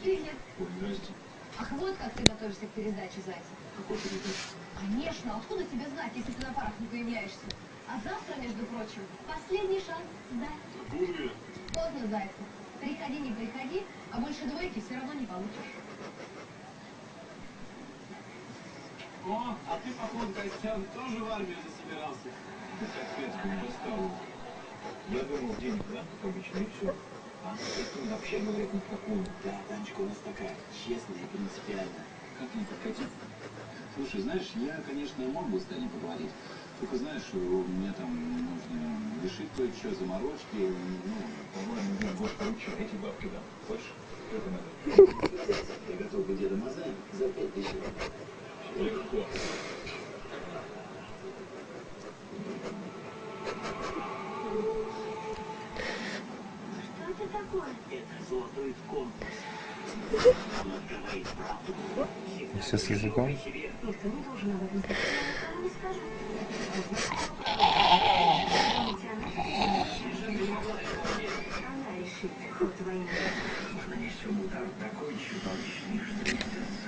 Привет. Ой, здрасте. Ах, вот как ты готовишься к передаче «Зайцев». Какой передача? Конечно, откуда тебе знать, если ты на парах не появляешься? А завтра, между прочим, последний шанс сдать. Буду. Поздно, Зайцев. Приходи, не приходи, а больше двойки все равно не получишь. О, а ты, походу, Костян, тоже в армию засобирался? Капец, не достал. Я думал, денег дам, как обычно, и все. А это вообще говорят ни в какую. Да, Танечка у нас такая, честная и принципиальная. Как не подкатить? Слушай, знаешь, я, конечно, мог бы с Таней поговорить. Только, знаешь, у меня там нужно решить кое-что, заморочки, ну... По-моему, я год поручил, эти бабки дам. Хочешь? Сколько надо? Я готов быть Дедом Мазаем за 5000 рублей. Легко. Что это такое? Это золотой конкурс. Он открывает правду. Все с языком. Нет, ты не должен об этом знать. Я никому не скажу. Она решит ход войны. Нанесем удар такой чудовищный, что